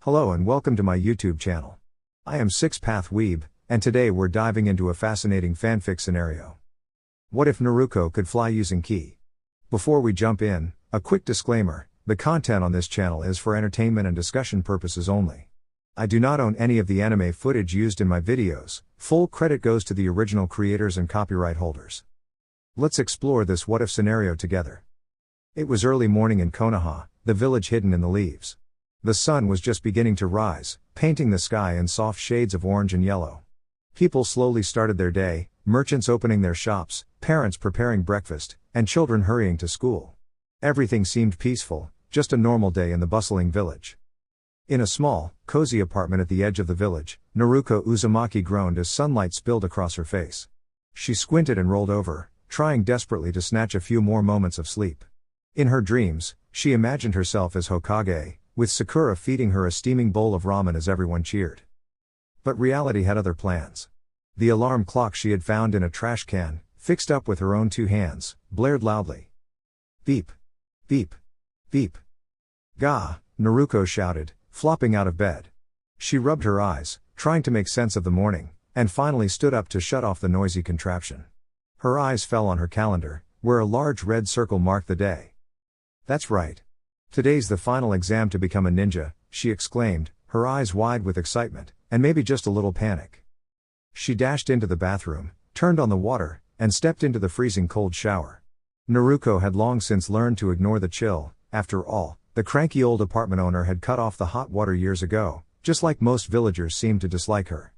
Hello and welcome to my YouTube channel. I am 6path Weeb, and today we're diving into a fascinating fanfic scenario. What if Naruko could fly using ki? Before we jump in, a quick disclaimer: the content on this channel is for entertainment and discussion purposes only. I do not own any of the anime footage used in my videos. Full credit goes to the original creators and copyright holders. Let's explore this what if scenario together. It was early morning in Konoha, the village hidden in the leaves. The sun was just beginning to rise, painting the sky in soft shades of orange and yellow. People slowly started their day, merchants opening their shops, parents preparing breakfast, and children hurrying to school. Everything seemed peaceful, just a normal day in the bustling village. In a small, cozy apartment at the edge of the village, Naruko Uzumaki groaned as sunlight spilled across her face. She squinted and rolled over, trying desperately to snatch a few more moments of sleep. In her dreams, she imagined herself as Hokage, with Sakura feeding her a steaming bowl of ramen as everyone cheered. But reality had other plans. The alarm clock she had found in a trash can, fixed up with her own two hands, blared loudly. Beep. Beep. Beep. Gah, Naruko shouted, flopping out of bed. She rubbed her eyes, trying to make sense of the morning, and finally stood up to shut off the noisy contraption. Her eyes fell on her calendar, where a large red circle marked the day. That's right. Today's the final exam to become a ninja, she exclaimed, her eyes wide with excitement, and maybe just a little panic. She dashed into the bathroom, turned on the water, and stepped into the freezing cold shower. Naruko had long since learned to ignore the chill. After all, the cranky old apartment owner had cut off the hot water years ago, just like most villagers seemed to dislike her.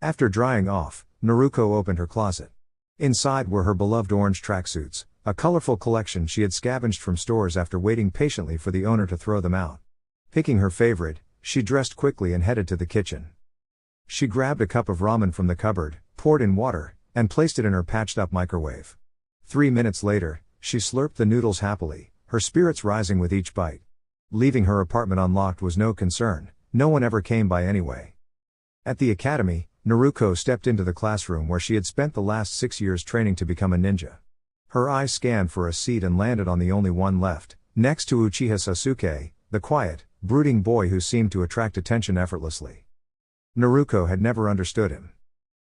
After drying off, Naruko opened her closet. Inside were her beloved orange tracksuits, a colorful collection she had scavenged from stores after waiting patiently for the owner to throw them out. Picking her favorite, she dressed quickly and headed to the kitchen. She grabbed a cup of ramen from the cupboard, poured in water, and placed it in her patched-up microwave. 3 minutes later, she slurped the noodles happily, her spirits rising with each bite. Leaving her apartment unlocked was no concern, no one ever came by anyway. At the academy, Naruko stepped into the classroom where she had spent the last 6 years training to become a ninja. Her eyes scanned for a seat and landed on the only one left, next to Uchiha Sasuke, the quiet, brooding boy who seemed to attract attention effortlessly. Naruko had never understood him.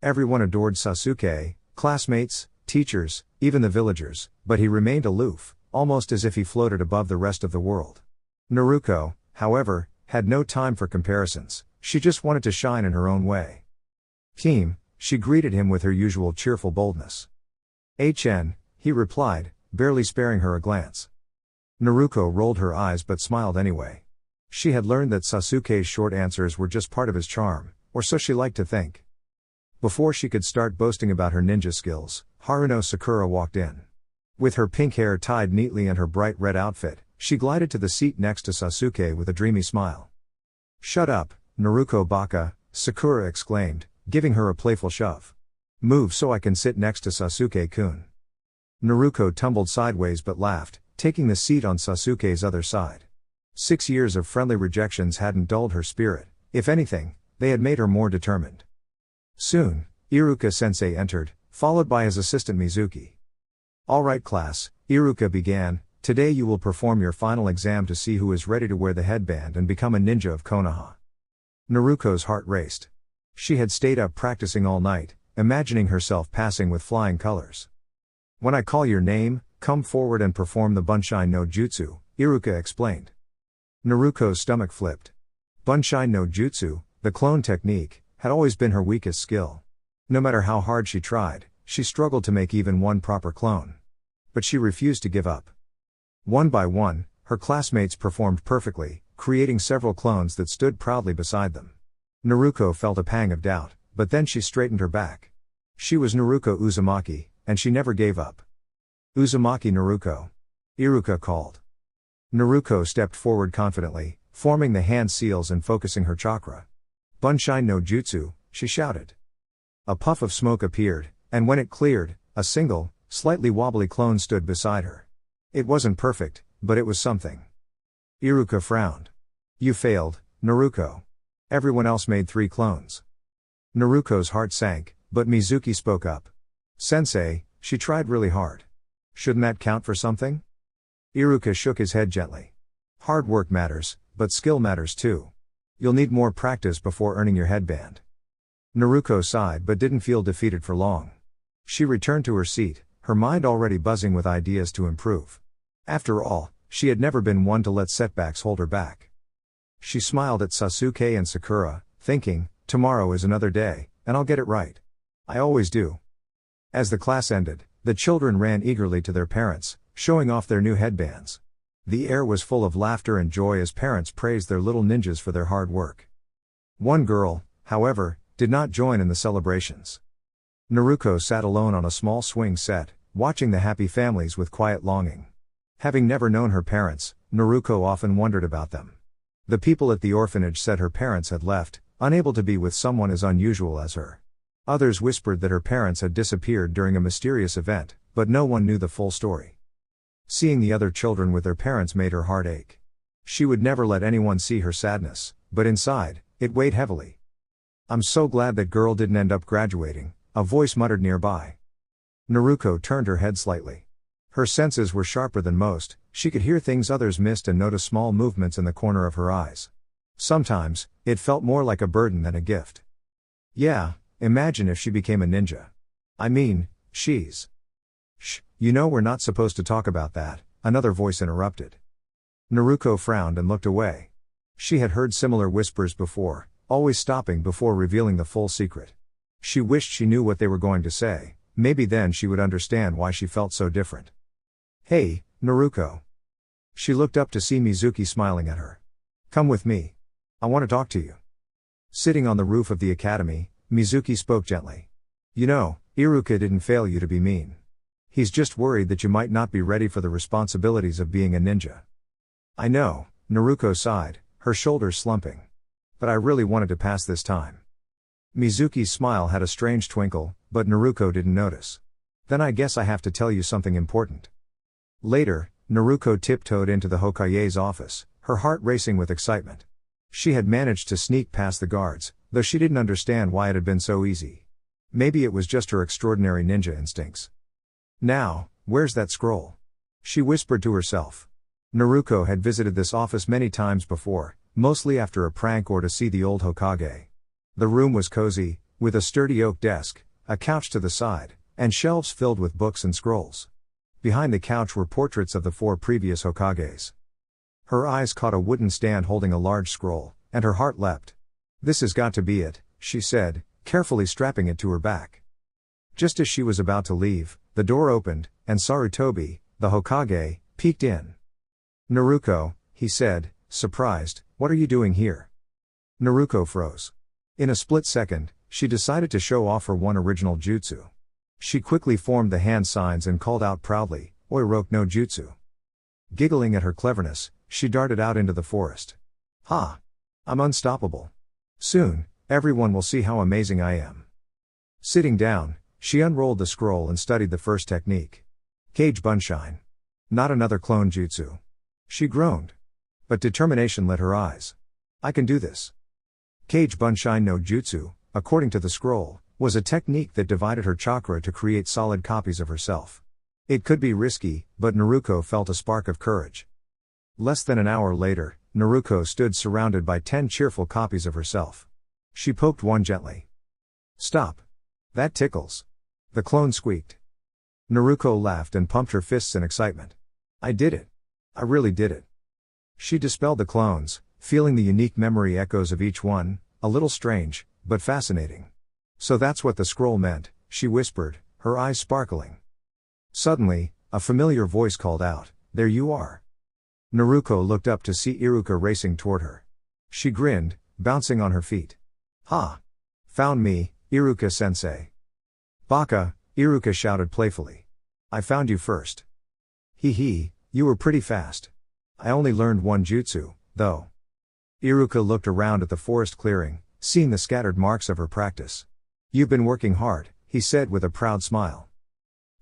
Everyone adored Sasuke, classmates, teachers, even the villagers, but he remained aloof, almost as if he floated above the rest of the world. Naruko, however, had no time for comparisons, she just wanted to shine in her own way. "Team," she greeted him with her usual cheerful boldness. "HN," he replied, barely sparing her a glance. Naruko rolled her eyes but smiled anyway. She had learned that Sasuke's short answers were just part of his charm, or so she liked to think. Before she could start boasting about her ninja skills, Haruno Sakura walked in. With her pink hair tied neatly and her bright red outfit, she glided to the seat next to Sasuke with a dreamy smile. "Shut up, Naruko Baka," Sakura exclaimed, giving her a playful shove. "Move so I can sit next to Sasuke-kun." Naruko tumbled sideways but laughed, taking the seat on Sasuke's other side. 6 years of friendly rejections hadn't dulled her spirit, if anything, they had made her more determined. Soon, Iruka-sensei entered, followed by his assistant Mizuki. "All right class," Iruka began, "today you will perform your final exam to see who is ready to wear the headband and become a ninja of Konoha." Naruko's heart raced. She had stayed up practicing all night, imagining herself passing with flying colors. "When I call your name, come forward and perform the Bunshin no Jutsu," Iruka explained. Naruko's stomach flipped. Bunshin no Jutsu, the clone technique, had always been her weakest skill. No matter how hard she tried, she struggled to make even one proper clone. But she refused to give up. One by one, her classmates performed perfectly, creating several clones that stood proudly beside them. Naruko felt a pang of doubt, but then she straightened her back. She was Naruko Uzumaki, and she never gave up. "Uzumaki Naruko," Iruka called. Naruko stepped forward confidently, forming the hand seals and focusing her chakra. "Bunshin no Jutsu," she shouted. A puff of smoke appeared, and when it cleared, a single, slightly wobbly clone stood beside her. It wasn't perfect, but it was something. Iruka frowned. "You failed, Naruko. Everyone else made 3 clones." Naruko's heart sank, but Mizuki spoke up. "Sensei, she tried really hard. Shouldn't that count for something?" Iruka shook his head gently. "Hard work matters, but skill matters too. You'll need more practice before earning your headband. Naruko sighed but didn't feel defeated for long. She returned to her seat, her mind already buzzing with ideas to improve. After all, she had never been one to let setbacks hold her back. She smiled at Sasuke and Sakura, thinking, tomorrow is another day, and I'll get it right. I always do. As the class ended, the children ran eagerly to their parents, showing off their new headbands. The air was full of laughter and joy as parents praised their little ninjas for their hard work. One girl, however, did not join in the celebrations. Naruko sat alone on a small swing set, watching the happy families with quiet longing. Having never known her parents, Naruko often wondered about them. The people at the orphanage said her parents had left, unable to be with someone as unusual as her. Others whispered that her parents had disappeared during a mysterious event, but no one knew the full story. Seeing the other children with their parents made her heart ache. She would never let anyone see her sadness, but inside, it weighed heavily. I'm so glad that girl didn't end up graduating, a voice muttered nearby. Naruko turned her head slightly. Her senses were sharper than most, she could hear things others missed and notice small movements in the corner of her eyes. Sometimes, it felt more like a burden than a gift. Yeah, imagine if she became a ninja. I mean, she's... Shh, you know we're not supposed to talk about that, another voice interrupted. Naruko frowned and looked away. She had heard similar whispers before, always stopping before revealing the full secret. She wished she knew what they were going to say, maybe then she would understand why she felt so different. Hey, Naruko. She looked up to see Mizuki smiling at her. Come with me. I want to talk to you. Sitting on the roof of the academy, Mizuki spoke gently. You know, Iruka didn't fail you to be mean. He's just worried that you might not be ready for the responsibilities of being a ninja. I know, Naruko sighed, her shoulders slumping. But I really wanted to pass this time. Mizuki's smile had a strange twinkle, but Naruko didn't notice. Then I guess I have to tell you something important. Later, Naruko tiptoed into the Hokage's office, her heart racing with excitement. She had managed to sneak past the guards, though she didn't understand why it had been so easy. Maybe it was just her extraordinary ninja instincts. Now, where's that scroll? She whispered to herself. Naruko had visited this office many times before, mostly after a prank or to see the old Hokage. The room was cozy, with a sturdy oak desk, a couch to the side, and shelves filled with books and scrolls. Behind the couch were portraits of the 4 previous Hokages. Her eyes caught a wooden stand holding a large scroll, and her heart leapt. This has got to be it, she said, carefully strapping it to her back. Just as she was about to leave, the door opened, and Sarutobi, the Hokage, peeked in. Naruko, he said, surprised, what are you doing here? Naruko froze. In a split second, she decided to show off her one original jutsu. She quickly formed the hand signs and called out proudly, Oiroku no jutsu. Giggling at her cleverness, she darted out into the forest. Ha! I'm unstoppable. Soon, everyone will see how amazing I am. Sitting down, she unrolled the scroll and studied the first technique. Cage Bunshine. Not another clone jutsu. She groaned. But determination lit her eyes. I can do this. Cage Bunshine no jutsu, according to the scroll, was a technique that divided her chakra to create solid copies of herself. It could be risky, but Naruko felt a spark of courage. Less than an hour later, Naruko stood surrounded by 10 cheerful copies of herself. She poked one gently. Stop. That tickles. The clone squeaked. Naruko laughed and pumped her fists in excitement. I did it. I really did it. She dispelled the clones, feeling the unique memory echoes of each one, a little strange, but fascinating. So that's what the scroll meant, she whispered, her eyes sparkling. Suddenly, a familiar voice called out, there you are. Naruko looked up to see Iruka racing toward her. She grinned, bouncing on her feet. Ha! Found me, Iruka-sensei. Baka, Iruka shouted playfully. I found you first. Hee, you were pretty fast. I only learned one jutsu, though. Iruka looked around at the forest clearing, seeing the scattered marks of her practice. You've been working hard, he said with a proud smile.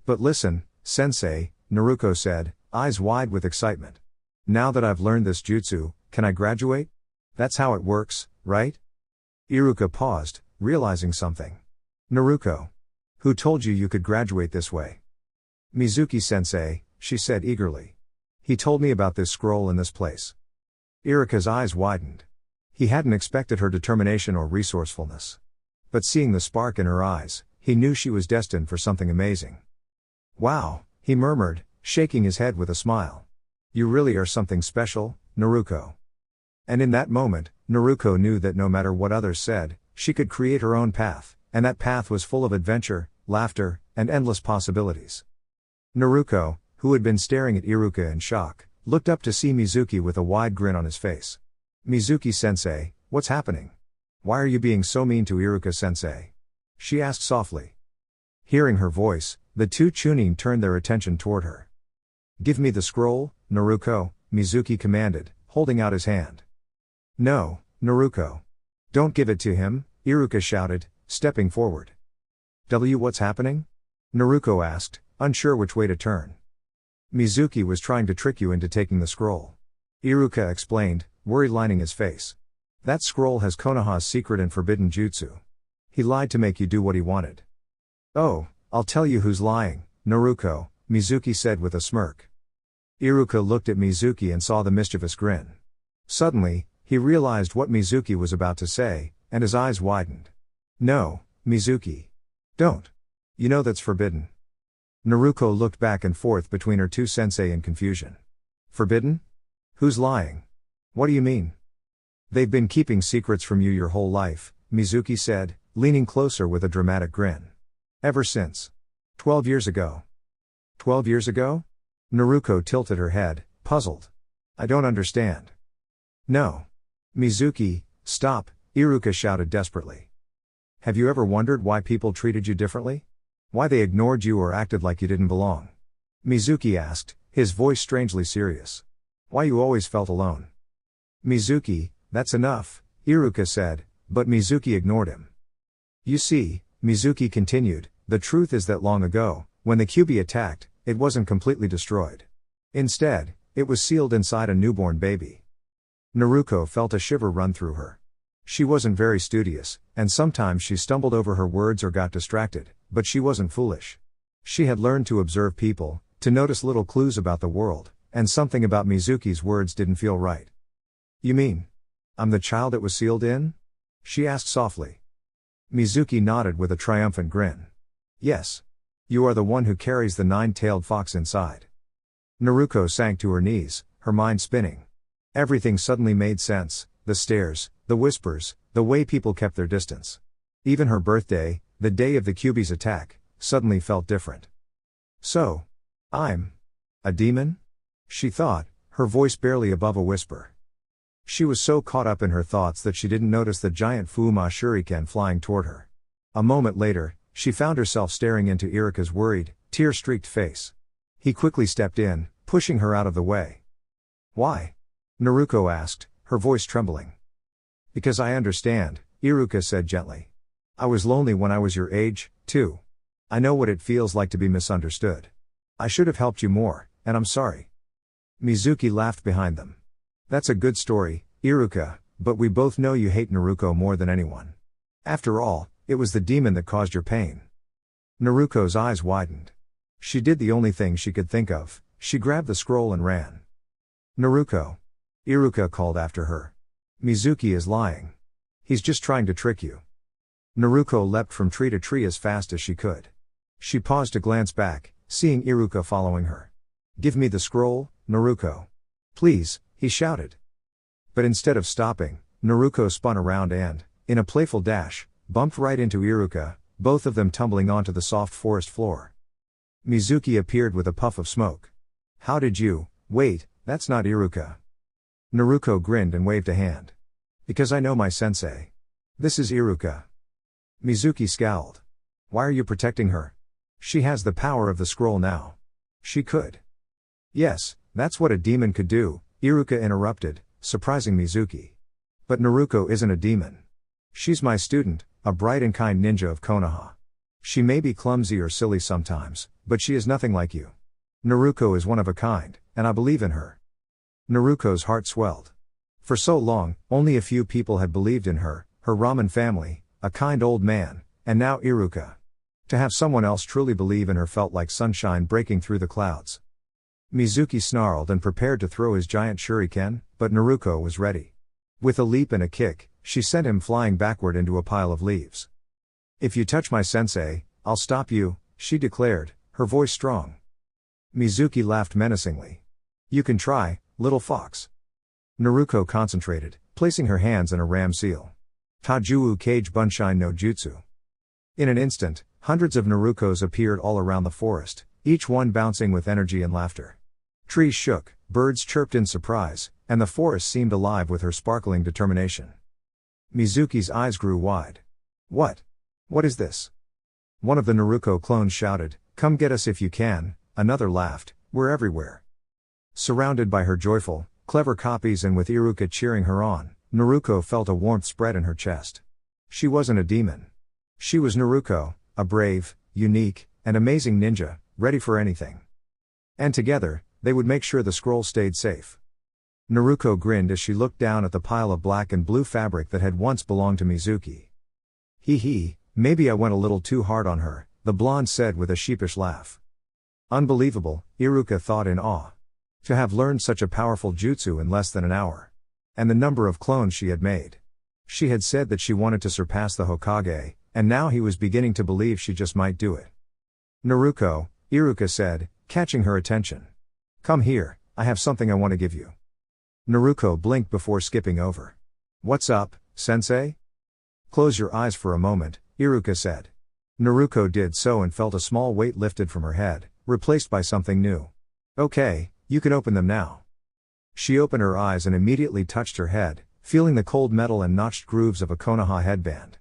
But listen, sensei, Naruko said, eyes wide with excitement. Now that I've learned this jutsu, can I graduate? That's how it works, right? Iruka paused, realizing something. Naruko. Who told you you could graduate this way? Mizuki-sensei, she said eagerly. He told me about this scroll in this place. Iruka's eyes widened. He hadn't expected her determination or resourcefulness. But seeing the spark in her eyes, he knew she was destined for something amazing. "Wow," he murmured, shaking his head with a smile. "You really are something special, Naruko." And in that moment, Naruko knew that no matter what others said, she could create her own path, and that path was full of adventure, laughter, and endless possibilities. Naruko, who had been staring at Iruka in shock, looked up to see Mizuki with a wide grin on his face. "Mizuki-sensei, what's happening? Why are you being so mean to Iruka-sensei?" she asked softly. Hearing her voice, the two Chunin turned their attention toward her. "Give me the scroll, Naruko," Mizuki commanded, holding out his hand. "No, Naruko. Don't give it to him," Iruka shouted, stepping forward. What's happening?" Naruko asked, unsure which way to turn. "Mizuki was trying to trick you into taking the scroll," Iruka explained, worry lining his face. "That scroll has Konoha's secret and forbidden jutsu. He lied to make you do what he wanted." "Oh, I'll tell you who's lying, Naruko," Mizuki said with a smirk. Iruka looked at Mizuki and saw the mischievous grin. Suddenly, he realized what Mizuki was about to say, and his eyes widened. "No, Mizuki. Don't. You know that's forbidden." Naruko looked back and forth between her two sensei in confusion. "Forbidden? Who's lying? What do you mean?" "They've been keeping secrets from you your whole life," Mizuki said, leaning closer with a dramatic grin. "Ever since 12 years ago." 12 years ago? Naruko tilted her head, puzzled. "I don't understand." "No. Mizuki, stop," Iruka shouted desperately. "Have you ever wondered why people treated you differently? Why they ignored you or acted like you didn't belong?" Mizuki asked, his voice strangely serious. "Why you always felt alone?" "Mizuki, that's enough," Iruka said, but Mizuki ignored him. "You see," Mizuki continued, "the truth is that long ago, when the Kyuubi attacked, it wasn't completely destroyed. Instead, it was sealed inside a newborn baby." Naruko felt a shiver run through her. She wasn't very studious, and sometimes she stumbled over her words or got distracted, but she wasn't foolish. She had learned to observe people, to notice little clues about the world, and something about Mizuki's words didn't feel right. "You mean, I'm the child it was sealed in?" she asked softly. Mizuki nodded with a triumphant grin. "Yes. You are the one who carries the nine-tailed fox inside." Naruko sank to her knees, her mind spinning. Everything suddenly made sense, the stares, the whispers, the way people kept their distance. Even her birthday, the day of the Kyuubi's attack, suddenly felt different. "So, I'm a demon?" she thought, her voice barely above a whisper. She was so caught up in her thoughts that she didn't notice the giant Fuma shuriken flying toward her. A moment later, she found herself staring into Iruka's worried, tear-streaked face. He quickly stepped in, pushing her out of the way. "Why?" Naruko asked, her voice trembling. "Because I understand," Iruka said gently. "I was lonely when I was your age, too. I know what it feels like to be misunderstood. I should have helped you more, and I'm sorry." Mizuki laughed behind them. "That's a good story, Iruka, but we both know you hate Naruko more than anyone. After all, it was the demon that caused your pain." Naruko's eyes widened. She did the only thing she could think of, she grabbed the scroll and ran. "Naruko!" Iruka called after her. "Mizuki is lying. He's just trying to trick you." Naruko leapt from tree to tree as fast as she could. She paused to glance back, seeing Iruka following her. "Give me the scroll, Naruko. Please," he shouted. But instead of stopping, Naruko spun around and, in a playful dash, bumped right into Iruka, both of them tumbling onto the soft forest floor. Mizuki appeared with a puff of smoke. "How did you, wait, that's not Iruka." Naruko grinned and waved a hand. "Because I know my sensei. This is Iruka." Mizuki scowled. "Why are you protecting her? She has the power of the scroll now. She could." "Yes, that's what a demon could do," Iruka interrupted, surprising Mizuki. "But Naruko isn't a demon. She's my student, a bright and kind ninja of Konoha. She may be clumsy or silly sometimes, but she is nothing like you. Naruko is one of a kind, and I believe in her." Naruko's heart swelled. For so long, only a few people had believed in her, her ramen family, a kind old man, and now Iruka. To have someone else truly believe in her felt like sunshine breaking through the clouds. Mizuki snarled and prepared to throw his giant shuriken, but Naruko was ready. With a leap and a kick, she sent him flying backward into a pile of leaves. "If you touch my sensei, I'll stop you," she declared, her voice strong. Mizuki laughed menacingly. "You can try, little fox." Naruko concentrated, placing her hands in a ram seal. Tajuu Kage Bunshin no Jutsu. In an instant, hundreds of Narukos appeared all around the forest, each one bouncing with energy and laughter. Trees shook, birds chirped in surprise, and the forest seemed alive with her sparkling determination. Mizuki's eyes grew wide. What? What is this?" One of the Naruko clones shouted, "Come get us if you can," another laughed, "We're everywhere." Surrounded by her joyful, clever copies and with Iruka cheering her on, Naruko felt a warmth spread in her chest. She wasn't a demon. She was Naruko, a brave, unique, and amazing ninja, ready for anything. And together, they would make sure the scroll stayed safe. Naruko grinned as she looked down at the pile of black and blue fabric that had once belonged to Mizuki. Hee, maybe I went a little too hard on her," the blonde said with a sheepish laugh. Unbelievable, Iruka thought in awe. To have learned such a powerful jutsu in less than an hour. And the number of clones she had made. She had said that she wanted to surpass the Hokage, and now he was beginning to believe she just might do it. "Naruko," Iruka said, catching her attention. "Come here, I have something I want to give you." Naruko blinked before skipping over. "What's up, sensei?" "Close your eyes for a moment," Iruka said. Naruko did so and felt a small weight lifted from her head, replaced by something new. "Okay, you can open them now." She opened her eyes and immediately touched her head, feeling the cold metal and notched grooves of a Konoha headband.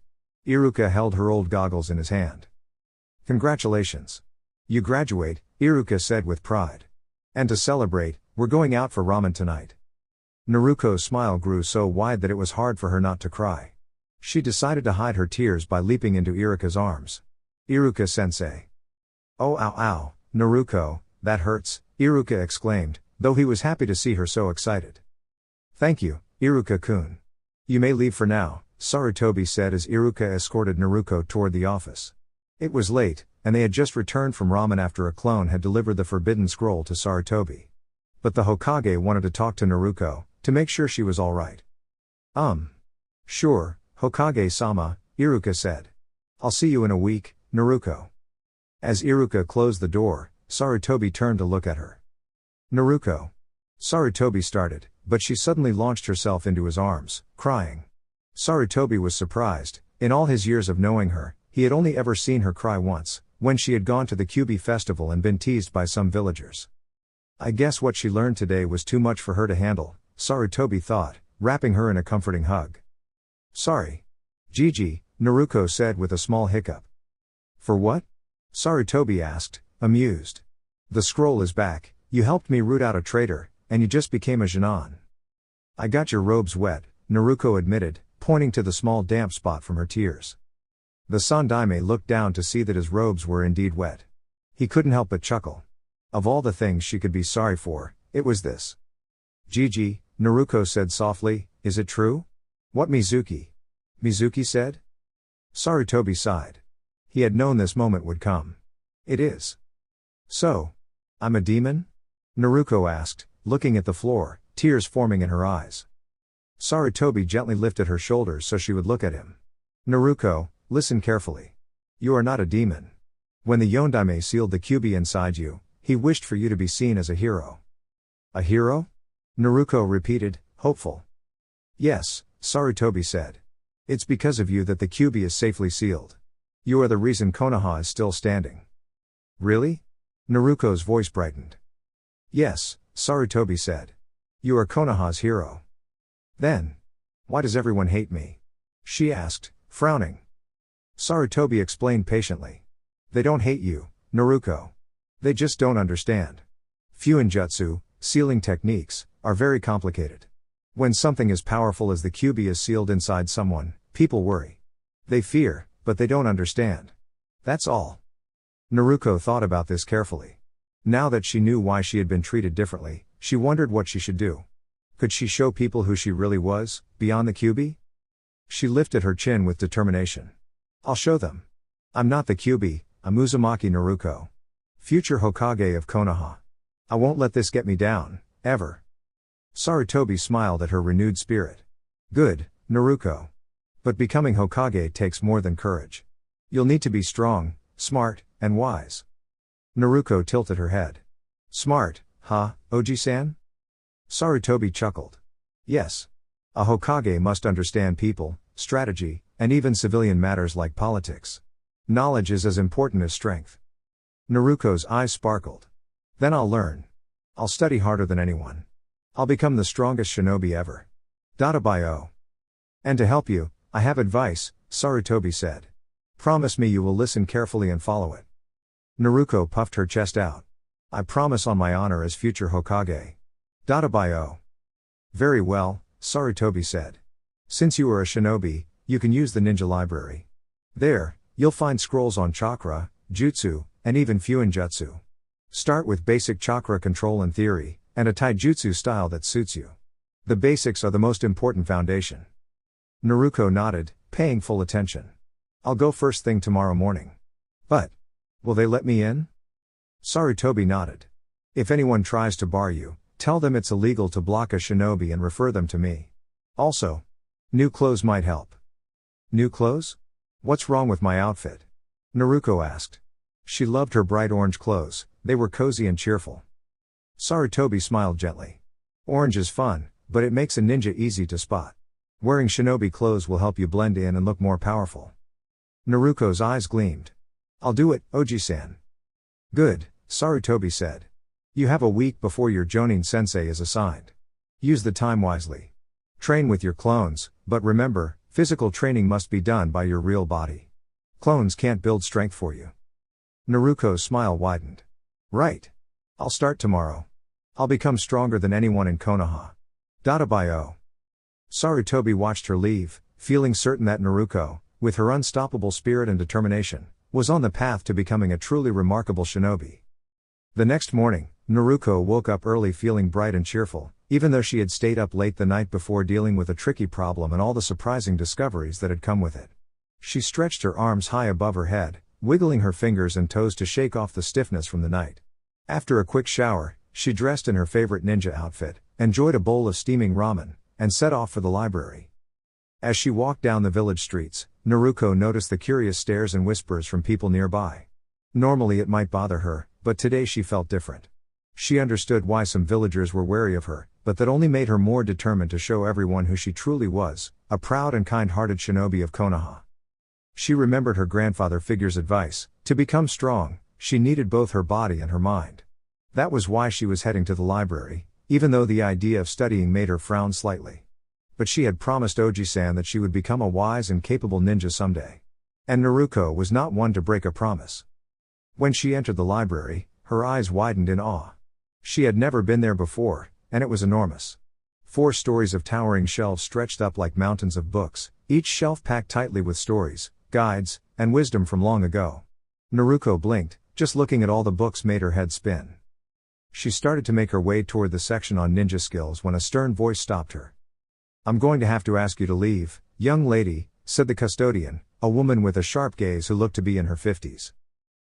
Iruka held her old goggles in his hand. "Congratulations. You graduate," Iruka said with pride. "And to celebrate, we're going out for ramen tonight." Naruko's smile grew so wide that it was hard for her not to cry. She decided to hide her tears by leaping into Iruka's arms. "Iruka-sensei." "Oh ow, Naruko, that hurts," Iruka exclaimed, though he was happy to see her so excited. "Thank you, Iruka-kun. You may leave for now," Sarutobi said as Iruka escorted Naruko toward the office. It was late, and they had just returned from ramen after a clone had delivered the forbidden scroll to Sarutobi. But the Hokage wanted to talk to Naruko, to make sure she was alright. Sure, Hokage-sama," Iruka said. "I'll see you in a week, Naruko." As Iruka closed the door, Sarutobi turned to look at her. "Naruko." Sarutobi started, but she suddenly launched herself into his arms, crying. Sarutobi was surprised. In all his years of knowing her, he had only ever seen her cry once, when she had gone to the Kyubi festival and been teased by some villagers. I guess what she learned today was too much for her to handle, Sarutobi thought, wrapping her in a comforting hug. "Sorry. Gigi," Naruko said with a small hiccup. "For what?" Sarutobi asked, amused. "The scroll is back, you helped me root out a traitor, and you just became a Genin." "I got your robes wet," Naruko admitted, pointing to the small damp spot from her tears. The Sandaime looked down to see that his robes were indeed wet. He couldn't help but chuckle. Of all the things she could be sorry for, it was this. "Gigi," Naruko said softly, "is it true?" "What Mizuki?" Mizuki said. Sarutobi sighed. He had known this moment would come. "It is." "So? I'm a demon?" Naruko asked, looking at the floor, tears forming in her eyes. Sarutobi gently lifted her shoulders so she would look at him. "Naruko, listen carefully. You are not a demon. When the Yondaime sealed the Kyubi inside you, he wished for you to be seen as a hero." "A hero?" Naruko repeated, hopeful. "Yes," Sarutobi said. "It's because of you that the Kyubi is safely sealed. You are the reason Konoha is still standing." "Really?" Naruko's voice brightened. "Yes," Sarutobi said. "You are Konoha's hero." "Then, why does everyone hate me?" she asked, frowning. Sarutobi explained patiently. "They don't hate you, Naruko. They just don't understand. Fuinjutsu, sealing techniques, are very complicated. When something as powerful as the Kyubi is sealed inside someone, people worry. They fear, but they don't understand. That's all." Naruko thought about this carefully. Now that she knew why she had been treated differently, she wondered what she should do. Could she show people who she really was, beyond the Kyubi? She lifted her chin with determination. "I'll show them. I'm not the Kyubi, I'm Uzumaki Naruko. Future Hokage of Konoha. I won't let this get me down, ever." Sarutobi smiled at her renewed spirit. Good, Naruko. But becoming Hokage takes more than courage. You'll need to be strong, smart, and wise. Naruko tilted her head. Smart, huh, Oji-san? Sarutobi chuckled. Yes. A Hokage must understand people, strategy, and even civilian matters like politics. Knowledge is as important as strength. Naruko's eyes sparkled. Then I'll learn. I'll study harder than anyone. I'll become the strongest shinobi ever. Dadabayo. And to help you, I have advice, Sarutobi said. Promise me you will listen carefully and follow it. Naruko puffed her chest out. I promise on my honor as future Hokage. Dadabayo. Very well, Sarutobi said. Since you are a shinobi, you can use the ninja library. There, you'll find scrolls on chakra, jutsu, and even fuinjutsu. Start with basic chakra control and theory, and a taijutsu style that suits you. The basics are the most important foundation. Naruko nodded, paying full attention. I'll go first thing tomorrow morning. But, will they let me in? Sarutobi nodded. If anyone tries to bar you, tell them it's illegal to block a shinobi and refer them to me. Also, new clothes might help. New clothes? What's wrong with my outfit? Naruko asked. She loved her bright orange clothes, they were cozy and cheerful. Sarutobi smiled gently. Orange is fun, but it makes a ninja easy to spot. Wearing shinobi clothes will help you blend in and look more powerful. Naruko's eyes gleamed. I'll do it, Oji-san. Good, Sarutobi said. You have a week before your Jonin sensei is assigned. Use the time wisely. Train with your clones, but remember, physical training must be done by your real body. Clones can't build strength for you. Naruko's smile widened. Right. I'll start tomorrow. I'll become stronger than anyone in Konoha. Dadabayo. Sarutobi watched her leave, feeling certain that Naruko, with her unstoppable spirit and determination, was on the path to becoming a truly remarkable shinobi. The next morning, Naruko woke up early feeling bright and cheerful, even though she had stayed up late the night before dealing with a tricky problem and all the surprising discoveries that had come with it. She stretched her arms high above her head, wiggling her fingers and toes to shake off the stiffness from the night. After a quick shower, she dressed in her favorite ninja outfit, enjoyed a bowl of steaming ramen, and set off for the library. As she walked down the village streets, Naruko noticed the curious stares and whispers from people nearby. Normally it might bother her, but today she felt different. She understood why some villagers were wary of her, but that only made her more determined to show everyone who she truly was, a proud and kind-hearted shinobi of Konoha. She remembered her grandfather figure's advice: to become strong, she needed both her body and her mind. That was why she was heading to the library, even though the idea of studying made her frown slightly. But she had promised Oji-san that she would become a wise and capable ninja someday. And Naruko was not one to break a promise. When she entered the library, her eyes widened in awe. She had never been there before, and it was enormous. 4 stories of towering shelves stretched up like mountains of books, each shelf packed tightly with stories, guides, and wisdom from long ago. Naruko blinked, just looking at all the books made her head spin. She started to make her way toward the section on ninja skills when a stern voice stopped her. I'm going to have to ask you to leave, young lady, said the custodian, a woman with a sharp gaze who looked to be in her 50s.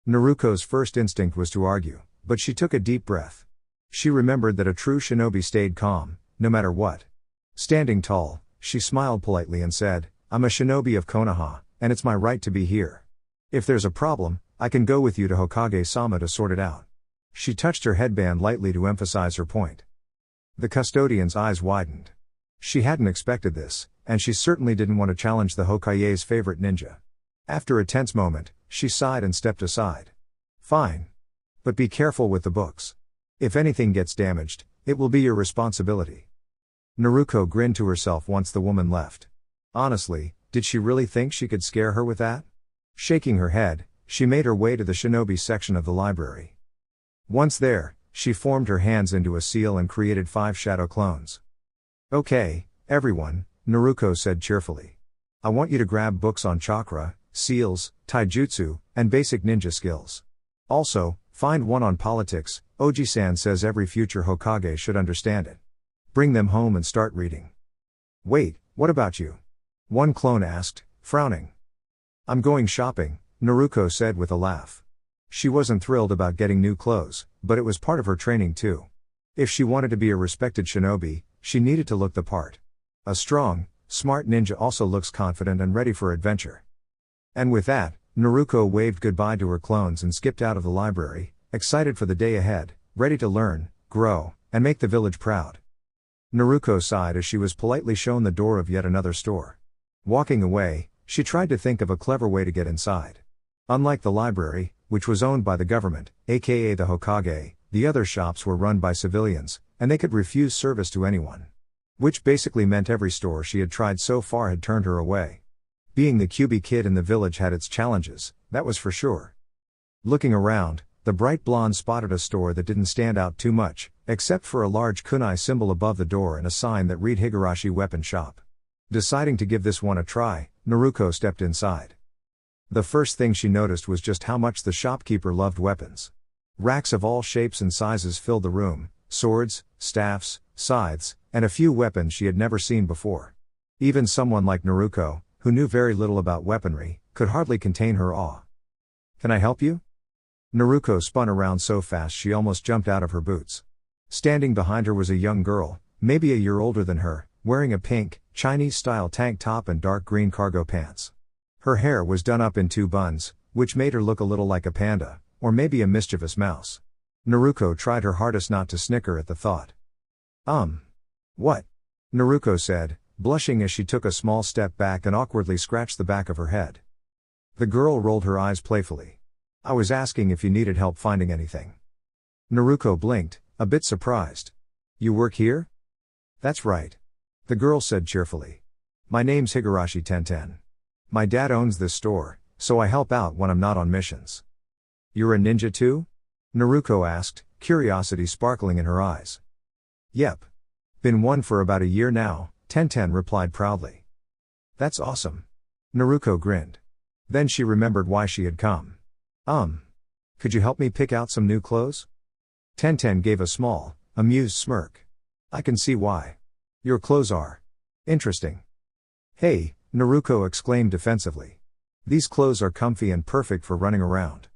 Naruko's first instinct was to argue, but she took a deep breath. She remembered that a true shinobi stayed calm, no matter what. Standing tall, she smiled politely and said, I'm a shinobi of Konoha, and it's my right to be here. If there's a problem, I can go with you to Hokage-sama to sort it out. She touched her headband lightly to emphasize her point. The custodian's eyes widened. She hadn't expected this, and she certainly didn't want to challenge the Hokage's favorite ninja. After a tense moment, she sighed and stepped aside. Fine. But be careful with the books. If anything gets damaged, it will be your responsibility. Naruko grinned to herself once the woman left. Honestly, did she really think she could scare her with that? Shaking her head, she made her way to the shinobi section of the library. Once there, she formed her hands into a seal and created 5 shadow clones. Okay, everyone, Naruko said cheerfully. I want you to grab books on chakra, seals, taijutsu, and basic ninja skills. Also, find one on politics. Oji-san says every future Hokage should understand it. Bring them home and start reading. Wait, what about you? One clone asked, frowning. I'm going shopping, Naruko said with a laugh. She wasn't thrilled about getting new clothes, but it was part of her training too. If she wanted to be a respected shinobi, she needed to look the part. A strong, smart ninja also looks confident and ready for adventure. And with that, Naruko waved goodbye to her clones and skipped out of the library, excited for the day ahead, ready to learn, grow, and make the village proud. Naruko sighed as she was politely shown the door of yet another store. Walking away, she tried to think of a clever way to get inside. Unlike the library, which was owned by the government, aka the Hokage, the other shops were run by civilians, and they could refuse service to anyone. Which basically meant every store she had tried so far had turned her away. Being the QB kid in the village had its challenges, that was for sure. Looking around, the bright blonde spotted a store that didn't stand out too much, except for a large kunai symbol above the door and a sign that read Higurashi Weapon Shop. Deciding to give this one a try, Naruko stepped inside. The first thing she noticed was just how much the shopkeeper loved weapons. Racks of all shapes and sizes filled the room, swords, staffs, scythes, and a few weapons she had never seen before. Even someone like Naruko, who knew very little about weaponry, could hardly contain her awe. "Can I help you?" Naruko spun around so fast she almost jumped out of her boots. Standing behind her was a young girl, maybe a year older than her, wearing a pink, Chinese-style tank top and dark green cargo pants. Her hair was done up in 2 buns, which made her look a little like a panda, or maybe a mischievous mouse. Naruko tried her hardest not to snicker at the thought. What?" Naruko said, blushing as she took a small step back and awkwardly scratched the back of her head. The girl rolled her eyes playfully. "I was asking if you needed help finding anything." Naruko blinked, a bit surprised. "You work here?" "That's right," the girl said cheerfully. "My name's Higurashi Tenten. My dad owns this store, so I help out when I'm not on missions." "You're a ninja too?" Naruko asked, curiosity sparkling in her eyes. "Yep. Been one for about a year now," Tenten replied proudly. "That's awesome." Naruko grinned. Then she remembered why she had come. Could you help me pick out some new clothes?" Tenten gave a small, amused smirk. "I can see why. Your clothes are interesting." "Hey," Naruko exclaimed defensively. "These clothes are comfy and perfect for running around."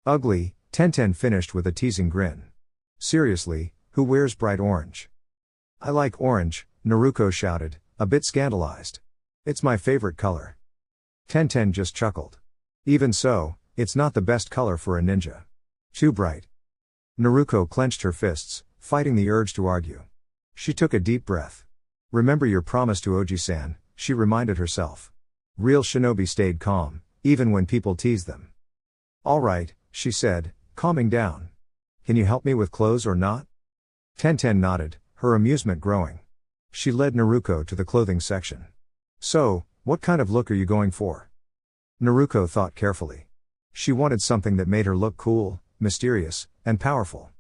"Ugly," Tenten finished with a teasing grin. "Seriously, who wears bright orange?" "I like orange," Naruko shouted, a bit scandalized. "It's my favorite color." Tenten just chuckled. "Even so, it's not the best color for a ninja. Too bright." Naruko clenched her fists, fighting the urge to argue. She took a deep breath. "Remember your promise to Oji-san," she reminded herself. Real shinobi stayed calm, even when people teased them. "All right," she said, calming down. "Can you help me with clothes or not?" Tenten nodded, her amusement growing. She led Naruko to the clothing section. "So, what kind of look are you going for?" Naruko thought carefully. She wanted something that made her look cool, mysterious, and powerful.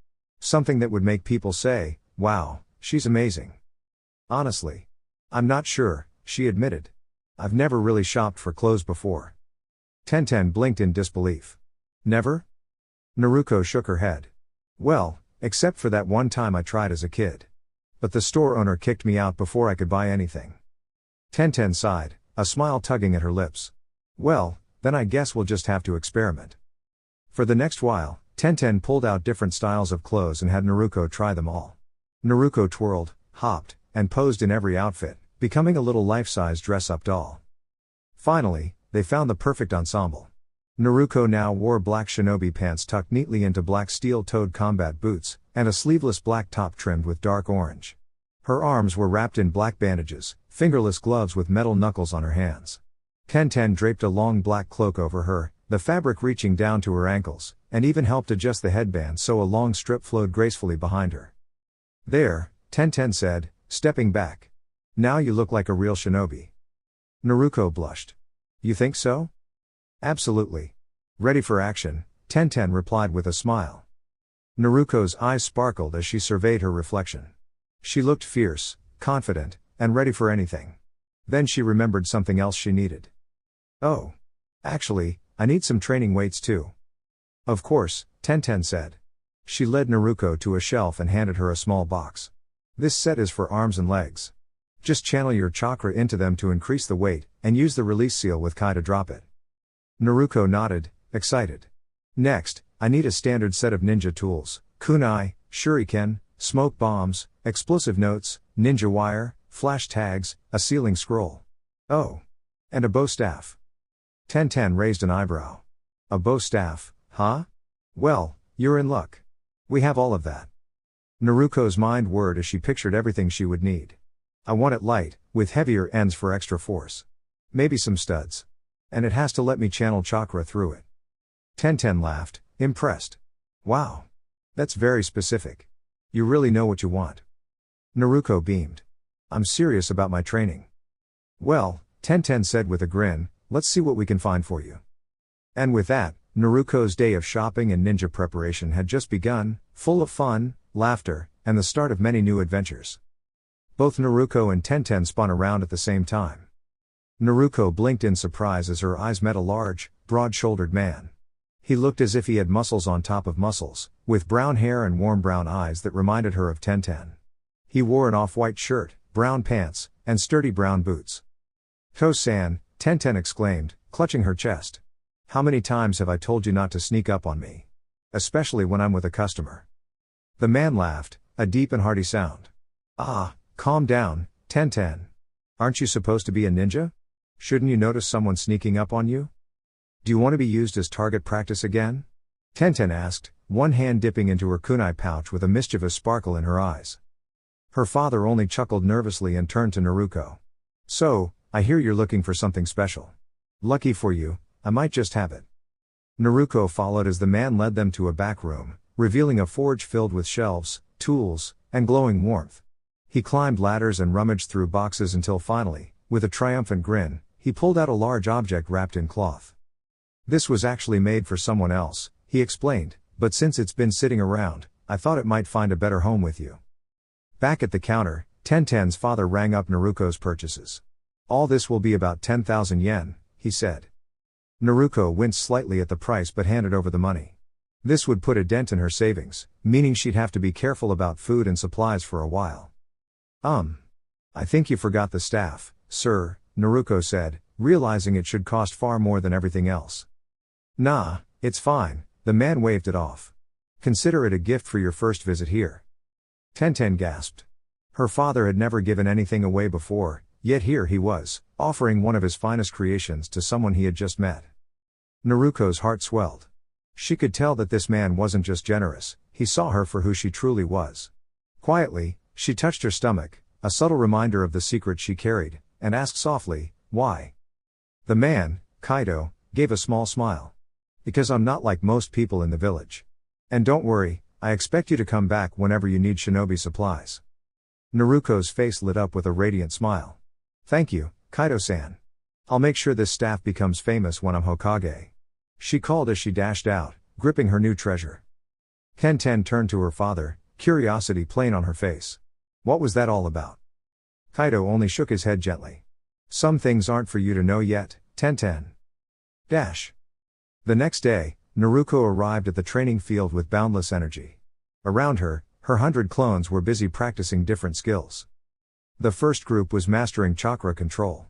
Something that would make people say, "Wow, she's amazing." "Honestly, I'm not sure," she admitted. "I've never really shopped for clothes before." Tenten blinked in disbelief. "Never?" Naruko shook her head. "Well, except for that one time I tried as a kid. But the store owner kicked me out before I could buy anything." Tenten sighed, a smile tugging at her lips. "Well, then I guess we'll just have to experiment." For the next while, Tenten pulled out different styles of clothes and had Naruko try them all. Naruko twirled, hopped, and posed in every outfit, becoming a little life-size dress-up doll. Finally, they found the perfect ensemble. Naruko now wore black shinobi pants tucked neatly into black steel-toed combat boots, and a sleeveless black top trimmed with dark orange. Her arms were wrapped in black bandages, fingerless gloves with metal knuckles on her hands. Tenten draped a long black cloak over her, the fabric reaching down to her ankles, and even helped adjust the headband so a long strip flowed gracefully behind her. "There," Tenten said, stepping back. "Now you look like a real shinobi." Naruko blushed. "You think so?" "Absolutely. Ready for action," Tenten replied with a smile. Naruko's eyes sparkled as she surveyed her reflection. She looked fierce, confident, and ready for anything. Then she remembered something else she needed. "Oh. Actually, I need some training weights too." "Of course," Tenten said. She led Naruko to a shelf and handed her a small box. "This set is for arms and legs. Just channel your chakra into them to increase the weight, and use the release seal with Kai to drop it." Naruko nodded, excited. "Next, I need a standard set of ninja tools, kunai, shuriken, smoke bombs, explosive notes, ninja wire, flash tags, a ceiling scroll. Oh. And a bow staff. Tenten raised an eyebrow. A bow staff, huh? Well, you're in luck. We have all of that. Naruko's mind whirred as she pictured everything she would need. I want it light, with heavier ends for extra force. Maybe some studs. And it has to let me channel chakra through it. Tenten laughed, impressed. Wow. That's very specific. You really know what you want. Naruko beamed. I'm serious about my training. Well, Tenten said with a grin, let's see what we can find for you. And with that, Naruko's day of shopping and ninja preparation had just begun, full of fun, laughter, and the start of many new adventures. Both Naruko and Tenten spun around at the same time. Naruko blinked in surprise as her eyes met a large, broad-shouldered man. He looked as if he had muscles on top of muscles, with brown hair and warm brown eyes that reminded her of Tenten. He wore an off-white shirt, brown pants, and sturdy brown boots. To-san, Tenten exclaimed, clutching her chest. How many times have I told you not to sneak up on me? Especially when I'm with a customer. The man laughed, a deep and hearty sound. Ah, calm down, Tenten. Aren't you supposed to be a ninja? Shouldn't you notice someone sneaking up on you? Do you want to be used as target practice again? Tenten asked, one hand dipping into her kunai pouch with a mischievous sparkle in her eyes. Her father only chuckled nervously and turned to Naruko. So, I hear you're looking for something special. Lucky for you, I might just have it. Naruko followed as the man led them to a back room, revealing a forge filled with shelves, tools, and glowing warmth. He climbed ladders and rummaged through boxes until finally, with a triumphant grin, he pulled out a large object wrapped in cloth. This was actually made for someone else, he explained, but since it's been sitting around, I thought it might find a better home with you. Back at the counter, Tenten's father rang up Naruko's purchases. All this will be about 10,000 yen, he said. Naruko winced slightly at the price but handed over the money. This would put a dent in her savings, meaning she'd have to be careful about food and supplies for a while. I think you forgot the staff, sir, Naruko said, realizing it should cost far more than everything else. Nah, it's fine, the man waved it off. Consider it a gift for your first visit here. Tenten gasped. Her father had never given anything away before, yet here he was, offering one of his finest creations to someone he had just met. Naruko's heart swelled. She could tell that this man wasn't just generous, he saw her for who she truly was. Quietly, she touched her stomach, a subtle reminder of the secret she carried, and asked softly, why? The man, Kaido, gave a small smile. Because I'm not like most people in the village. And don't worry, I expect you to come back whenever you need shinobi supplies. Naruko's face lit up with a radiant smile. Thank you, Kaido-san. I'll make sure this staff becomes famous when I'm Hokage. She called as she dashed out, gripping her new treasure. Tenten turned to her father, curiosity plain on her face. What was that all about? Kaido only shook his head gently. Some things aren't for you to know yet, Tenten. The next day, Naruko arrived at the training field with boundless energy. Around her, her 100 clones were busy practicing different skills. The first group was mastering chakra control.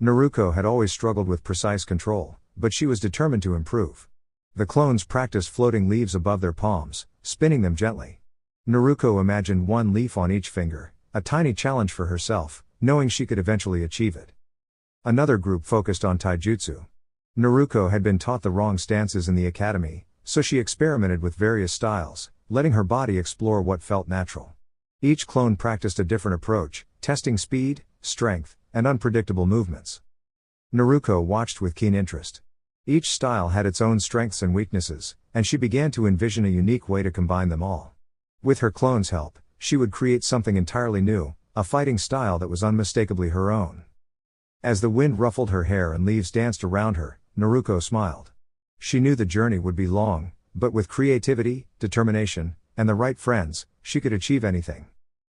Naruko had always struggled with precise control, but she was determined to improve. The clones practiced floating leaves above their palms, spinning them gently. Naruko imagined one leaf on each finger, a tiny challenge for herself, knowing she could eventually achieve it. Another group focused on taijutsu. Naruko had been taught the wrong stances in the academy, so she experimented with various styles, letting her body explore what felt natural. Each clone practiced a different approach, testing speed, strength, and unpredictable movements. Naruko watched with keen interest. Each style had its own strengths and weaknesses, and she began to envision a unique way to combine them all. With her clone's help, she would create something entirely new, a fighting style that was unmistakably her own. As the wind ruffled her hair and leaves danced around her, Naruko smiled. She knew the journey would be long, but with creativity, determination, and the right friends, she could achieve anything.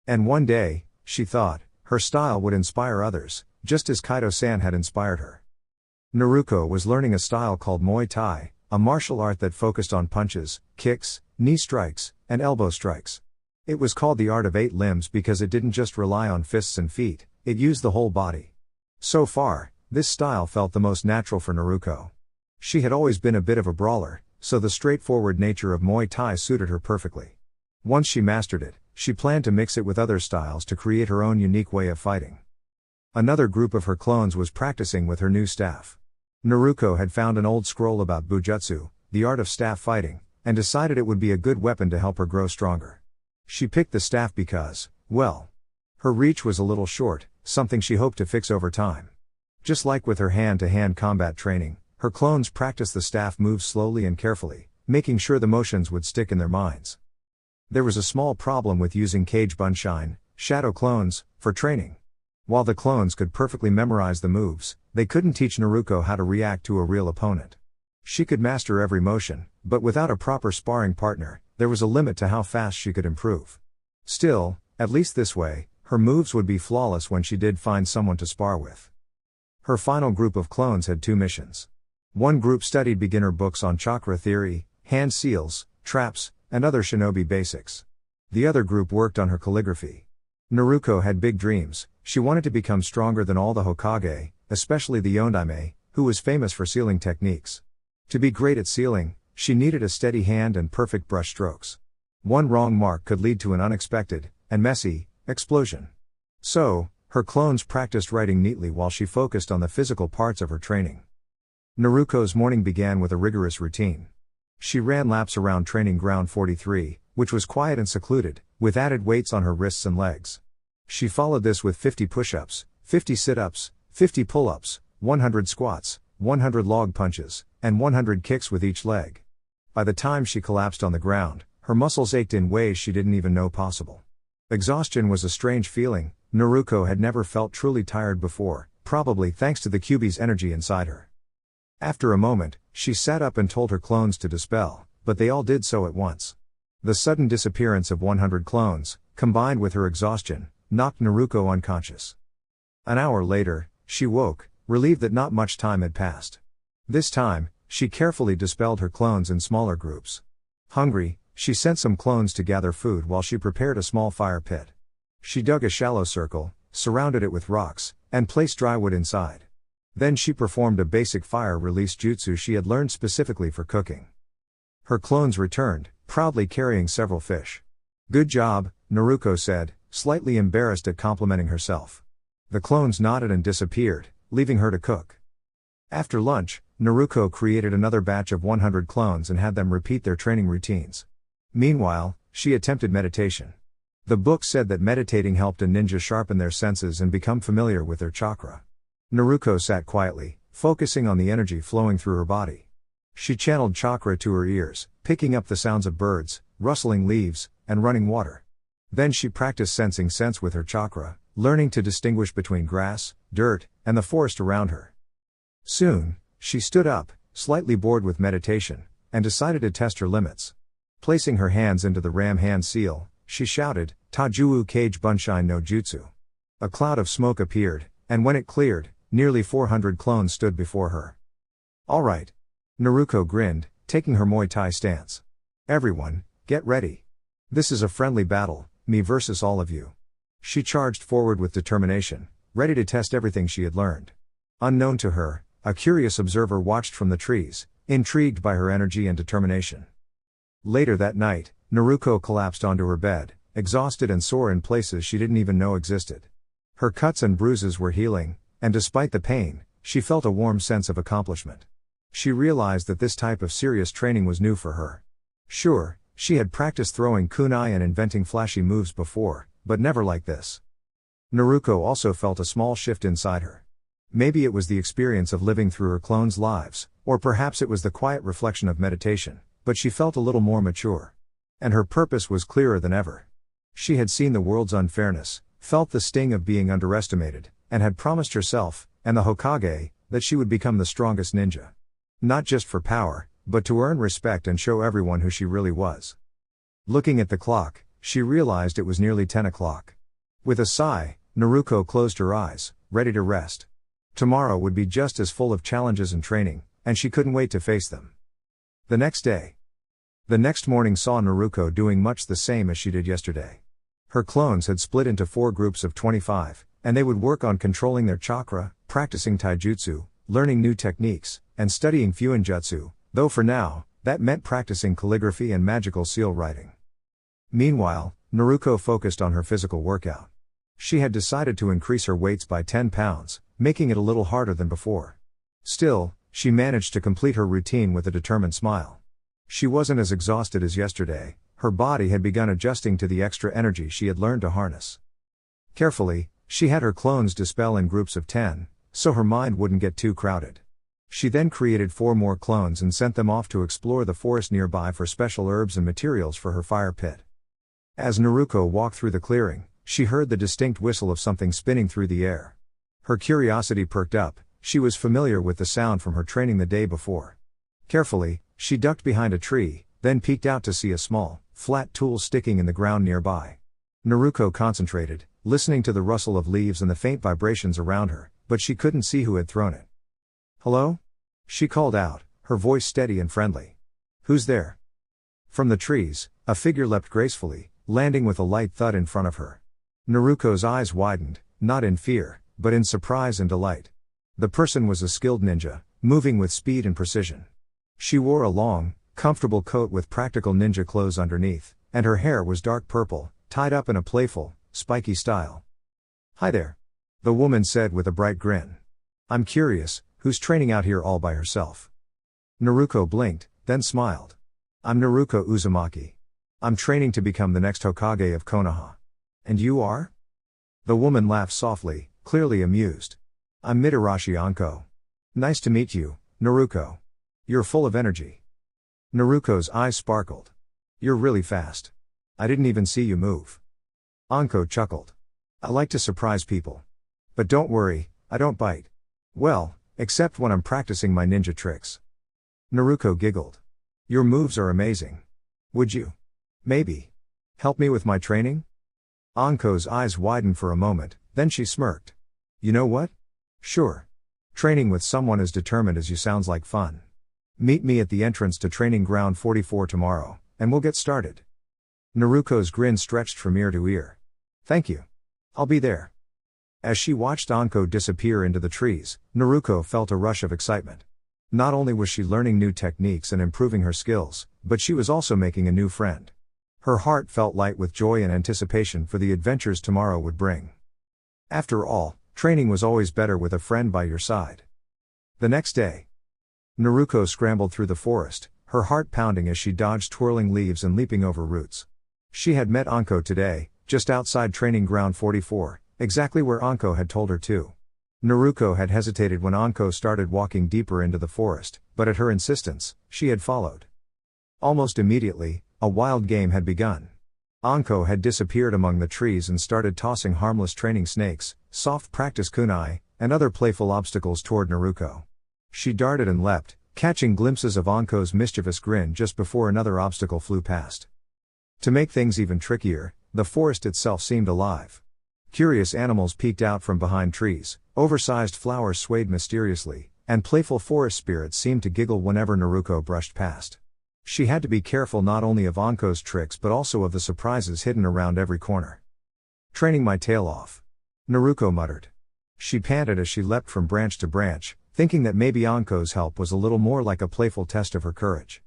And one day, she thought, her style would inspire others, just as Kaido-san had inspired her. Naruko was learning a style called Muay Thai, a martial art that focused on punches, kicks, knee strikes, and elbow strikes. It was called the art of 8 limbs because it didn't just rely on fists and feet, it used the whole body. So far, this style felt the most natural for Naruko. She had always been a bit of a brawler, so the straightforward nature of Muay Thai suited her perfectly. Once she mastered it, she planned to mix it with other styles to create her own unique way of fighting. Another group of her clones was practicing with her new staff. Naruko had found an old scroll about bujutsu, the art of staff fighting, and decided it would be a good weapon to help her grow stronger. She picked the staff because, well, her reach was a little short, something she hoped to fix over time. Just like with her hand-to-hand combat training, her clones practiced the staff moves slowly and carefully, making sure the motions would stick in their minds. There was a small problem with using Kage Bunshine, shadow clones, for training. While the clones could perfectly memorize the moves, they couldn't teach Naruko how to react to a real opponent. She could master every motion, but without a proper sparring partner, there was a limit to how fast she could improve. Still, at least this way, her moves would be flawless when she did find someone to spar with. Her final group of clones had two missions. One group studied beginner books on chakra theory, hand seals, traps, and other shinobi basics. The other group worked on her calligraphy. Naruko had big dreams. She wanted to become stronger than all the Hokage, especially the Yondaime, who was famous for sealing techniques. To be great at sealing, she needed a steady hand and perfect brush strokes. One wrong mark could lead to an unexpected, and messy, explosion. So, her clones practiced writing neatly while she focused on the physical parts of her training. Naruko's morning began with a rigorous routine. She ran laps around Training Ground 43, which was quiet and secluded, with added weights on her wrists and legs. She followed this with 50 push-ups, 50 sit-ups, 50 pull-ups, 100 squats, 100 log punches, and 100 kicks with each leg. By the time she collapsed on the ground, her muscles ached in ways she didn't even know possible. Exhaustion was a strange feeling. Naruko had never felt truly tired before, probably thanks to the Kyuubi's energy inside her. After a moment, she sat up and told her clones to dispel, but they all did so at once. The sudden disappearance of 100 clones, combined with her exhaustion, knocked Naruko unconscious. An hour later, she woke, relieved that not much time had passed. This time, she carefully dispelled her clones in smaller groups. Hungry, she sent some clones to gather food while she prepared a small fire pit. She dug a shallow circle, surrounded it with rocks, and placed dry wood inside. Then she performed a basic fire release jutsu she had learned specifically for cooking. Her clones returned, proudly carrying several fish. "Good job," Naruko said, slightly embarrassed at complimenting herself. The clones nodded and disappeared, leaving her to cook. After lunch, Naruko created another batch of 100 clones and had them repeat their training routines. Meanwhile, she attempted meditation. The book said that meditating helped a ninja sharpen their senses and become familiar with their chakra. Naruko sat quietly, focusing on the energy flowing through her body. She channeled chakra to her ears, picking up the sounds of birds, rustling leaves, and running water. Then she practiced sensing scents with her chakra, learning to distinguish between grass, dirt, and the forest around her. Soon, she stood up, slightly bored with meditation, and decided to test her limits. Placing her hands into the ram hand seal, she shouted, "Tajuu Kage Bunshine no Jutsu." A cloud of smoke appeared, and when it cleared, nearly 400 clones stood before her. "All right." Naruko grinned, taking her Muay Thai stance. "Everyone, get ready. This is a friendly battle, me versus all of you." She charged forward with determination, ready to test everything she had learned. Unknown to her, a curious observer watched from the trees, intrigued by her energy and determination. Later that night, Naruko collapsed onto her bed, exhausted and sore in places she didn't even know existed. Her cuts and bruises were healing, and despite the pain, she felt a warm sense of accomplishment. She realized that this type of serious training was new for her. Sure, she had practiced throwing kunai and inventing flashy moves before, but never like this. Naruko also felt a small shift inside her. Maybe it was the experience of living through her clones' lives, or perhaps it was the quiet reflection of meditation, but she felt a little more mature. And her purpose was clearer than ever. She had seen the world's unfairness, felt the sting of being underestimated, and had promised herself, and the Hokage, that she would become the strongest ninja. Not just for power, but to earn respect and show everyone who she really was. Looking at the clock, she realized it was nearly 10 o'clock. With a sigh, Naruko closed her eyes, ready to rest. Tomorrow would be just as full of challenges and training, and she couldn't wait to face them. The next day. The next morning saw Naruko doing much the same as she did yesterday. Her clones had split into 4 groups of 25, and they would work on controlling their chakra, practicing taijutsu, learning new techniques, and studying fuinjutsu, though for now, that meant practicing calligraphy and magical seal writing. Meanwhile, Naruko focused on her physical workout. She had decided to increase her weights by 10 pounds, making it a little harder than before. Still, she managed to complete her routine with a determined smile. She wasn't as exhausted as yesterday, her body had begun adjusting to the extra energy she had learned to harness. Carefully, she had her clones dispel in groups of 10, so her mind wouldn't get too crowded. She then created 4 more clones and sent them off to explore the forest nearby for special herbs and materials for her fire pit. As Naruko walked through the clearing, she heard the distinct whistle of something spinning through the air. Her curiosity perked up, she was familiar with the sound from her training the day before. Carefully, she ducked behind a tree, then peeked out to see a small, flat tool sticking in the ground nearby. Naruko concentrated, listening to the rustle of leaves and the faint vibrations around her, but she couldn't see who had thrown it. "Hello?" she called out, her voice steady and friendly. "Who's there?" From the trees, a figure leapt gracefully, landing with a light thud in front of her. Naruko's eyes widened, not in fear, but in surprise and delight. The person was a skilled ninja, moving with speed and precision. She wore a long, comfortable coat with practical ninja clothes underneath, and her hair was dark purple, tied up in a playful, spiky style. "Hi there," the woman said with a bright grin. "I'm curious, who's training out here all by herself?" Naruko blinked, then smiled. "I'm Naruko Uzumaki. I'm training to become the next Hokage of Konoha. And you are?" The woman laughed softly, clearly amused. "I'm Mitarashi Anko. Nice to meet you, Naruko. You're full of energy." Naruko's eyes sparkled. "You're really fast. I didn't even see you move." Anko chuckled. "I like to surprise people. But don't worry, I don't bite. Well, except when I'm practicing my ninja tricks." Naruko giggled. "Your moves are amazing. Would you, maybe, help me with my training?" Anko's eyes widened for a moment, then she smirked. "You know what? Sure. Training with someone as determined as you sounds like fun. Meet me at the entrance to Training Ground 44 tomorrow, and we'll get started." Naruko's grin stretched from ear to ear. "Thank you. I'll be there." As she watched Anko disappear into the trees, Naruko felt a rush of excitement. Not only was she learning new techniques and improving her skills, but she was also making a new friend. Her heart felt light with joy and anticipation for the adventures tomorrow would bring. After all, training was always better with a friend by your side. The next day, Naruko scrambled through the forest, her heart pounding as she dodged twirling leaves and leaping over roots. She had met Anko today, just outside Training Ground 44, exactly where Anko had told her to. Naruko had hesitated when Anko started walking deeper into the forest, but at her insistence, she had followed. Almost immediately, a wild game had begun. Anko had disappeared among the trees and started tossing harmless training snakes, soft practice kunai, and other playful obstacles toward Naruko. She darted and leapt, catching glimpses of Anko's mischievous grin just before another obstacle flew past. To make things even trickier, the forest itself seemed alive. Curious animals peeked out from behind trees, oversized flowers swayed mysteriously, and playful forest spirits seemed to giggle whenever Naruko brushed past. She had to be careful not only of Anko's tricks but also of the surprises hidden around every corner. "Training my tail off," Naruko muttered. She panted as she leapt from branch to branch, thinking that maybe Anko's help was a little more like a playful test of her courage.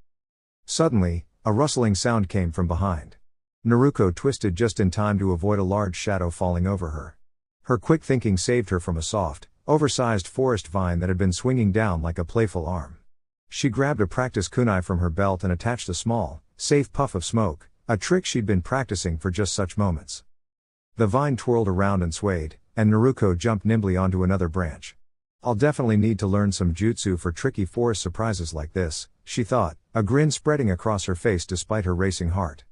Suddenly, a rustling sound came from behind. Naruko twisted just in time to avoid a large shadow falling over her. Her quick thinking saved her from a soft, oversized forest vine that had been swinging down like a playful arm. She grabbed a practice kunai from her belt and attached a small, safe puff of smoke, a trick she'd been practicing for just such moments. The vine twirled around and swayed, and Naruko jumped nimbly onto another branch. "I'll definitely need to learn some jutsu for tricky forest surprises like this," she thought, a grin spreading across her face despite her racing heart.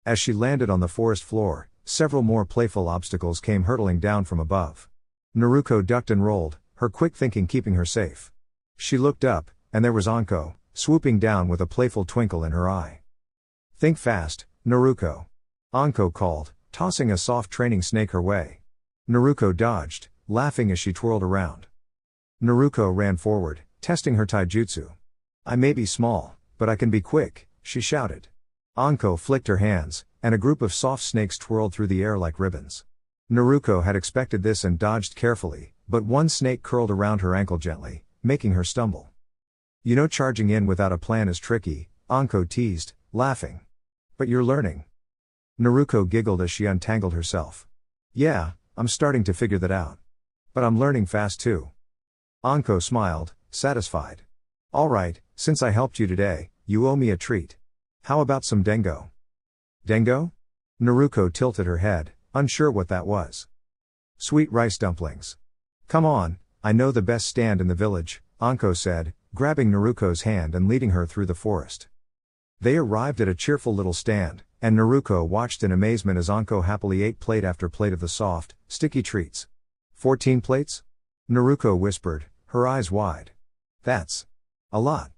As she landed on the forest floor, several more playful obstacles came hurtling down from above. Naruko ducked and rolled, her quick thinking keeping her safe. She looked up, and there was Anko, swooping down with a playful twinkle in her eye. "Think fast, Naruko," Anko called, tossing a soft training snake her way. Naruko dodged, laughing as she twirled around. Naruko ran forward, testing her taijutsu. "I may be small, but I can be quick," she shouted. Anko flicked her hands, and a group of soft snakes twirled through the air like ribbons. Naruko had expected this and dodged carefully, but one snake curled around her ankle gently, making her stumble. "You know charging in without a plan is tricky," Anko teased, laughing. "But you're learning." Naruko giggled as she untangled herself. Yeah, I'm starting to figure that out. But I'm learning fast too. Anko smiled, satisfied. Alright, since I helped you today, you owe me a treat. How about some dengo? Dengo? Naruko tilted her head, unsure what that was. Sweet rice dumplings. Come on, I know the best stand in the village, Anko said, grabbing Naruko's hand and leading her through the forest. They arrived at a cheerful little stand, and Naruko watched in amazement as Anko happily ate plate after plate of the soft, sticky treats. 14 plates? Naruko whispered, her eyes wide. That's a lot.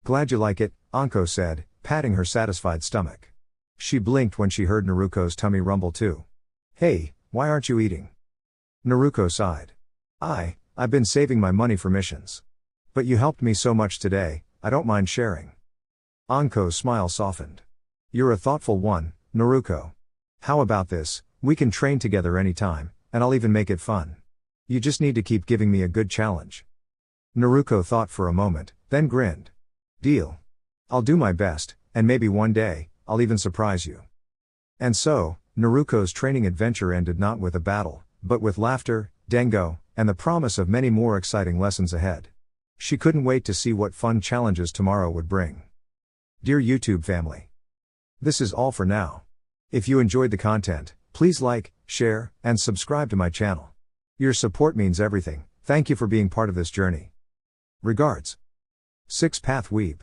Glad you like it, Anko said, patting her satisfied stomach. She blinked when she heard Naruko's tummy rumble too. Hey, why aren't you eating? Naruko sighed. I've been saving my money for missions. But you helped me so much today, I don't mind sharing. Anko's smile softened. You're a thoughtful one, Naruko. How about this, we can train together anytime, and I'll even make it fun. You just need to keep giving me a good challenge. Naruko thought for a moment, then grinned. Deal. I'll do my best, and maybe one day, I'll even surprise you. And so, Naruko's training adventure ended not with a battle, but with laughter, dengo, and the promise of many more exciting lessons ahead. She couldn't wait to see what fun challenges tomorrow would bring. Dear YouTube family. This is all for now. If you enjoyed the content, please like, share, and subscribe to my channel. Your support means everything, thank you for being part of this journey. Regards. 6 Path Weeb.